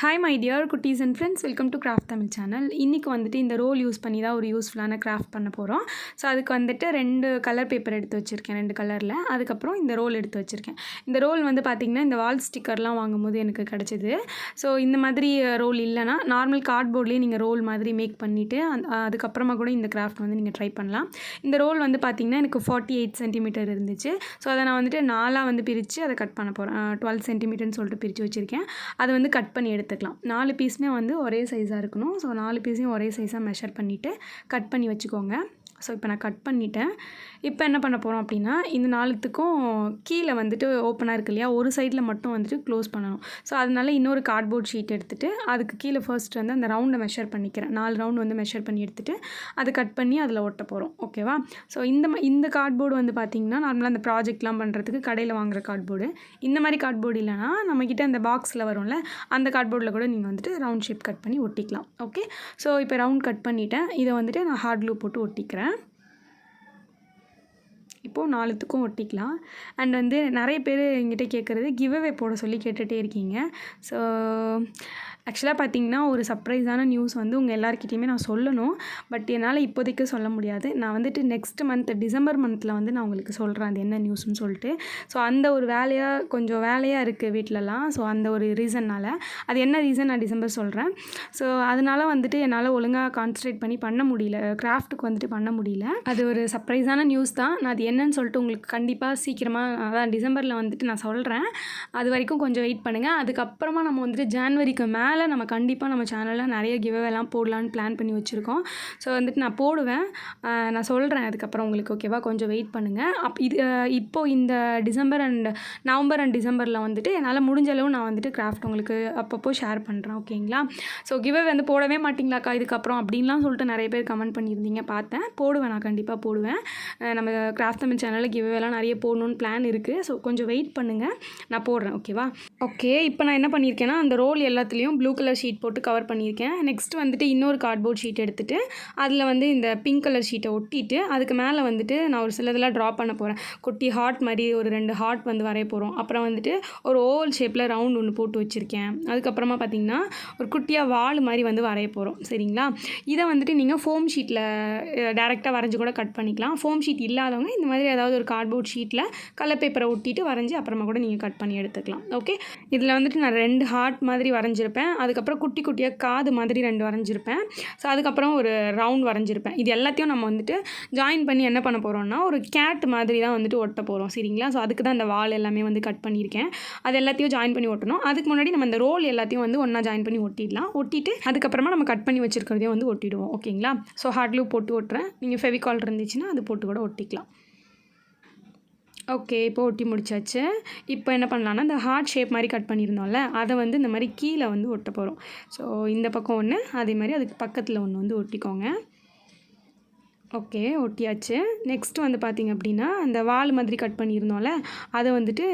Hi my dear குட்டீஸ் and friends, welcome to craft Tamil channel. இன்றைக்கி வந்துட்டு இந்த ரோல் யூஸ் பண்ணி தான் ஒரு யூஸ்ஃபுல்லான கிராஃப்ட் பண்ண போகிறோம். ஸோ அதுக்கு வந்துட்டு 2 கலர் பேப்பர் எடுத்து வச்சுருக்கேன், 2 கலரில். அதுக்கப்புறம் இந்த ரோல் எடுத்து வச்சுருக்கேன். இந்த ரோல் வந்து பார்த்திங்கன்னா இந்த வால் ஸ்டிக்கர்லாம் வாங்கும்போது எனக்கு கிடச்சிது. ஸோ இந்த மாதிரி ரோல் இல்லைனா நார்மல் கார்ட்போர்ட்லேயே நீங்கள் ரோல் மாதிரி மேக் பண்ணிவிட்டு அதுக்கப்புறமா கூட இந்த கிராஃப்ட் வந்து நீங்கள் ட்ரை பண்ணலாம். இந்த ரோல் வந்து பார்த்திங்கன்னா எனக்கு 48 சென்டிமீட்டர் இருந்துச்சு. ஸோ அதை நான் வந்துட்டு 4 வந்து பிரித்து அதை கட் பண்ண போகிறேன். 12 சென்டிமீட்டர்னு சொல்லிட்டு பிரித்து வச்சுருக்கேன். அதை வந்து கட் பண்ணி எடுத்துக்கலாம். 4 பீஸுமே வந்து ஒரே சைஸாக இருக்கணும். ஸோ 4 பீஸையும் ஒரே சைஸாக மெஷர் பண்ணிவிட்டு கட் பண்ணி வச்சுக்கோங்க. ஸோ இப்போ நான் கட் பண்ணிட்டேன். இப்போ என்ன பண்ண போகிறோம் அப்படின்னா, இந்த 4த்துக்கும் கீழே வந்துட்டு ஓப்பனாக இருக்கு இல்லையா, ஒரு சைடில் மட்டும் வந்துட்டு க்ளோஸ் பண்ணணும். ஸோ அதனால இன்னொரு கார்ட்போர்ட் ஷீட் எடுத்துகிட்டு அதுக்கு கீழே ஃபர்ஸ்ட் வந்து அந்த ரவுண்டை மெஷர் பண்ணிக்கிறேன். 4 ரவுண்ட் வந்து மெஷர் பண்ணி எடுத்துகிட்டு அதை கட் பண்ணி அதில் ஒட்ட போகிறோம். ஓகேவா? ஸோ இந்த கார்ட்போர்டு வந்து பார்த்திங்கன்னா நார்மலாக அந்த ப்ராஜெக்ட்லாம் பண்ணுறதுக்கு கடையில் வாங்குகிற கார்ட்போர்டு. இந்த மாதிரி கார்ட்போர்டு இல்லைனா நம்மக்கிட்ட அந்த பாக்ஸில் வரும்ல, அந்த கார்ட்போர்டில் கூட நீங்கள் வந்துட்டு ரவுண்ட் ஷேப் கட் பண்ணி ஒட்டிக்கலாம். ஓகே, ஸோ இப்போ ரவுண்ட் கட் பண்ணிவிட்டேன். இதை வந்துட்டு நான் ஹார்ட் க்ளூ போட்டு ஒட்டிக்கிறேன். இப்போது 4த்துக்கும் ஒட்டிக்கலாம். அண்ட் வந்து நிறைய பேர் எங்கிட்ட கேட்குறது கிவ் அவே போட சொல்லி கேட்டுகிட்டே இருக்கீங்க. ஸோ ஆக்சுவலாக பார்த்திங்கன்னா ஒரு சர்ப்ரைஸான நியூஸ் வந்து உங்கள் எல்லாருக்கிட்டையுமே நான் சொல்லணும். பட் என்னால் இப்போதைக்கு சொல்ல முடியாது. நான் வந்துட்டு நெக்ஸ்ட் மந்த் டிசம்பர் மந்தில் வந்து நான் உங்களுக்கு சொல்கிறேன் அது என்ன நியூஸ்னு சொல்லிட்டு. ஸோ அந்த ஒரு கொஞ்சம் வேலையாக இருக்குது வீட்டிலலாம். ஸோ அந்த ஒரு ரீசன்னால், அது என்ன ரீசன் நான் டிசம்பர் சொல்கிறேன். ஸோ அதனால் வந்துட்டு என்னால் ஒழுங்காக கான்சன்ட்ரேட் பண்ணி பண்ண முடியல, கிராஃப்ட்டுக்கு வந்துட்டு பண்ண முடியல. அது ஒரு சர்ப்ரைஸான நியூஸ் தான். நான் அது என்னன்னு சொல்லிட்டு உங்களுக்கு கண்டிப்பாக சீக்கிரமாக, அதான் டிசம்பரில் வந்துட்டு நான் சொல்கிறேன். அது வரைக்கும் கொஞ்சம் வெயிட் பண்ணுங்கள். அதுக்கப்புறமா நம்ம வந்துட்டு ஜான்வரிக்கு மேலே நம்ம கண்டிப்பாக நம்ம சேனலில் நிறைய கிவ் அவேலாம் போடலான்னு பிளான் பண்ணி வச்சுருக்கோம். ஸோ வந்துட்டு நான் போடுவேன், நான் சொல்கிறேன் அதுக்கப்புறம் உங்களுக்கு. ஓகேவா? கொஞ்சம் வெயிட் பண்ணுங்கள். இப்போது இந்த நவம்பர் அண்ட் டிசம்பரில் வந்துட்டு என்னால் முடிஞ்ச அளவு நான் வந்துட்டு கிராஃப்ட் உங்களுக்கு அப்பப்போ ஷேர் பண்ணுறேன். ஓகேங்களா? ஸோ கிவ் அவே வந்து போடவே மாட்டிங்களாக்கா இதுக்கப்புறம் அப்படின்லாம் சொல்லிட்டு நிறைய பேர் கமெண்ட் பண்ணியிருந்தீங்க, பார்த்தேன். போடுவேன், நான் கண்டிப்பாக போடுவேன். நம்ம கிராஃப்ட் தமிழ் சேனலில் கிவ் அவேலாம் நிறைய போடணுன்னு பிளான் இருக்குது. ஸோ கொஞ்சம் வெயிட் பண்ணுங்கள், நான் போடுறேன். ஓகேவா? ஓகே, இப்போ நான் என்ன பண்ணியிருக்கேன்னா அந்த ரோல் எல்லாத்துலேயும் ப்ளூ கலர் ஷீட் போட்டு கவர் பண்ணியிருக்கேன். நெக்ஸ்ட் வந்துட்டு இன்னொரு கார்ட்போர்ட் ஷீட் எடுத்துகிட்டு அதில் வந்து இந்த பிங்க் கலர் ஷீட்டை ஒட்டிட்டு அதுக்கு மேலே வந்துட்டு நான் ஒரு சிலதெல்லாம் ட்ரா பண்ண போகிறேன். குட்டி ஹார்ட் மாதிரி ஒரு 2 ஹார்ட் வந்து வரைய போகிறோம். அப்புறம் வந்துட்டு ஒரு ஓவல் ஷேப்பில் ரவுண்ட் ஒன்று போட்டு வச்சுருக்கேன். அதுக்கப்புறமா பார்த்திங்கன்னா ஒரு குட்டியாக வால் மாதிரி வந்து வரைய போகிறோம். சரிங்களா? இதை வந்துட்டு நீங்கள் ஃபோம் ஷீட்டில் டேரெக்டாக வரைஞ்சி கூட கட் பண்ணிக்கலாம். ஃபோம் ஷீட் இல்லாதவங்க இந்த மாதிரி ஏதாவது ஒரு கார்ட்போர்ட் ஷீட்டில் கலர் பேப்பரை ஒட்டிட்டு வரைஞ்சி அப்புறமா கூட நீங்கள் கட் பண்ணி எடுத்துக்கலாம். ஓகே, இதில் வந்துட்டு நான் 2 ஹார்ட் மாதிரி வரைஞ்சிருப்பேன். அதுக்கப்புறம் குட்டி குட்டியாக காது மாதிரி 2 வரைஞ்சிருப்பேன். ஸோ அதுக்கப்புறம் ஒரு ரவுண்ட் வரைஞ்சிருப்பேன். இது எல்லாத்தையும் நம்ம வந்துட்டு ஜாயின் பண்ணி என்ன பண்ண போகிறோம்னா ஒரு கேட் மாதிரி தான் வந்துட்டு ஒட்ட போகிறோம். சரிங்களா? ஸோ அதுக்கு தான் அந்த வால் எல்லாமே வந்து கட் பண்ணியிருக்கேன். அது எல்லாத்தையும் ஜாயின் பண்ணி ஒட்டணும். அதுக்கு முன்னாடி நம்ம இந்த ரோல் எல்லாத்தையும் வந்து ஒன்றா ஜாயின் பண்ணி ஒட்டிடலாம். ஒட்டிட்டு அதுக்கப்புறமா நம்ம கட் பண்ணி வச்சுருக்கிறதையும் வந்து ஒட்டிடுவோம். ஓகேங்களா? ஸோ ஹார்ட் க்ளூ போட்டு ஒட்டுறேன். நீங்கள் ஃபெவிகால் இருந்துச்சுன்னா அது போட்டு கூட ஒட்டிக்கலாம். ஓகே, இப்போ ஒட்டி முடிச்சாச்சு. இப்போ என்ன பண்ணலான்னா இந்த ஹார்ட் ஷேப் மாதிரி கட் பண்ணியிருந்தோம்ல, அதை வந்து இந்த மாதிரி கீழே வந்து ஒட்ட போகிறோம். ஸோ இந்த பக்கம் ஒன்று, அதே மாதிரி அதுக்கு பக்கத்தில் ஒன்று வந்து ஒட்டிக்கோங்க. ஓகே, ஒட்டியாச்சு. நெக்ஸ்ட்டு வந்து பார்த்திங்க அப்படின்னா அந்த வால் மாதிரி கட் பண்ணியிருந்தோம்ல, அதை வந்துட்டு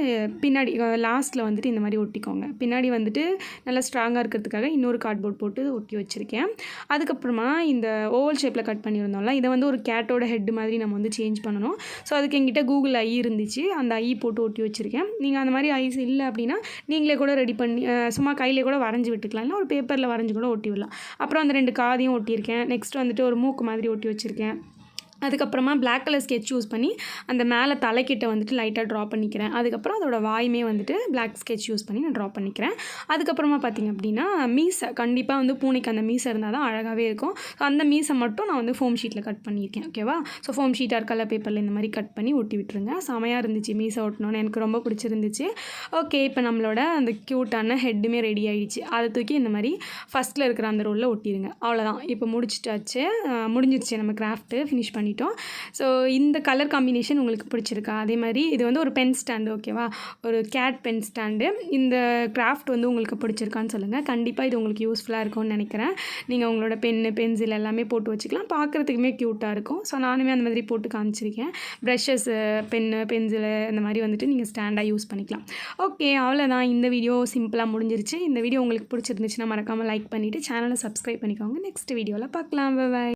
பின்னாடி லாஸ்ட்டில் வந்துட்டு இந்த மாதிரி ஒட்டிக்கோங்க. பின்னாடி வந்துட்டு நல்லா ஸ்ட்ராங்காக இருக்கிறதுக்காக இன்னொரு கார்ட்போர்ட் போட்டு ஒட்டி வச்சுருக்கேன். அதுக்கப்புறமா இந்த ஓவல் ஷேப்பில் கட் பண்ணியிருந்தோம்ல, இதை வந்து ஒரு கேட்டோட ஹெட் மாதிரி நம்ம வந்து சேஞ்ச் பண்ணணும். ஸோ அதுக்கு எங்கிட்ட கூகுள் ஐ இருந்துச்சு, அந்த ஐ போட்டு ஒட்டி வச்சுருக்கேன். நீங்கள் அந்த மாதிரி ஐஸ் இல்லை அப்படின்னா நீங்களே கூட ரெடி பண்ணி சும்மா கையிலே கூட வரைஞ்சி விட்டுக்கலாம், இல்லை ஒரு பேப்பரில் வரைஞ்சி கூட ஒட்டி விடலாம். அப்புறம் அந்த 2 காதையும் ஒட்டியிருக்கேன். நெக்ஸ்ட் வந்துட்டு ஒரு மூக்கு மாதிரி ஒட்டி வச்சுருக்கேன். அதுக்கப்புறமா பிளாக் கலர் ஸ்கெட்ச் யூஸ் பண்ணி அந்த மேலே தலைக்கிட்ட வந்துட்டு லைட்டாக ட்ரா பண்ணிக்கிறேன். அதுக்கப்புறம் அதோட வாயுமே வந்துட்டு பிளாக் ஸ்கெட்ச் யூஸ் பண்ணி நான் ட்ரா பண்ணிக்கிறேன். அதுக்கப்புறமா பார்த்திங்க அப்படின்னா மீசை, கண்டிப்பாக வந்து பூனைக்கு அந்த மீசை இருந்தால் தான் அழகாகவே இருக்கும். ஸோ அந்த மீசை மட்டும் நான் வந்து ஃபோம் ஷீட்டில் கட் பண்ணியிருக்கேன். ஓகேவா? So foam sheet or colour பேப்பரில் இந்த மாதிரி கட் பண்ணி ஒட்டி விட்டுருங்க. செமையாக இருந்துச்சு மீசை ஒட்டணுன்னு, எனக்கு ரொம்ப பிடிச்சிருந்துச்சு. ஓகே, இப்போ நம்மளோட அந்த க்யூட்டான ஹெட்டுமே ரெடி ஆகிடுச்சு. அதை தூக்கி இந்த மாதிரி ஃபஸ்ட்டில் இருக்கிற அந்த ரோலில் ஒட்டிடுங்க. அவ்வளோதான், இப்போ முடிஞ்சிருச்சு நம்ம கிராஃப்ட்டு ஃபினிஷ் பண்ணிட்டோம். ஸோ இந்த கலர் காம்பினேஷன் உங்களுக்கு பிடிச்சிருக்கா? அதே மாதிரி இது வந்து ஒரு பென் ஸ்டாண்டு. ஓகேவா? ஒரு கேட் பென் ஸ்டாண்டு. இந்த கிராஃப்ட் வந்து உங்களுக்கு பிடிச்சிருக்கான்னு சொல்லுங்கள். கண்டிப்பாக இது உங்களுக்கு யூஸ்ஃபுல்லாக இருக்கும்னு நினைக்கிறேன். நீங்கள் உங்களோட பென்னு, பென்சில் எல்லாமே போட்டு வச்சுக்கலாம். பார்க்குறதுக்குமே க்யூட்டாக இருக்கும். ஸோ நானுமே அந்த மாதிரி போட்டு காமிச்சிருக்கேன். ப்ரஷஸ்ஸு, பென்னு, பென்சிலு இந்த மாதிரி வந்துட்டு நீங்கள் ஸ்டாண்டாக யூஸ் பண்ணிக்கலாம். ஓகே, அவ்வளோதான். இந்த வீடியோ சிம்பிளாக முடிஞ்சிருச்சு. இந்த வீடியோ உங்களுக்கு பிடிச்சிருந்துச்சுன்னா மறக்காமல் லைக் பண்ணிவிட்டு சேனலை சப்ஸ்கிரைப் பண்ணிக்கோங்க. நெக்ஸ்ட் வீடியோவில் பார்க்கலாம். பை.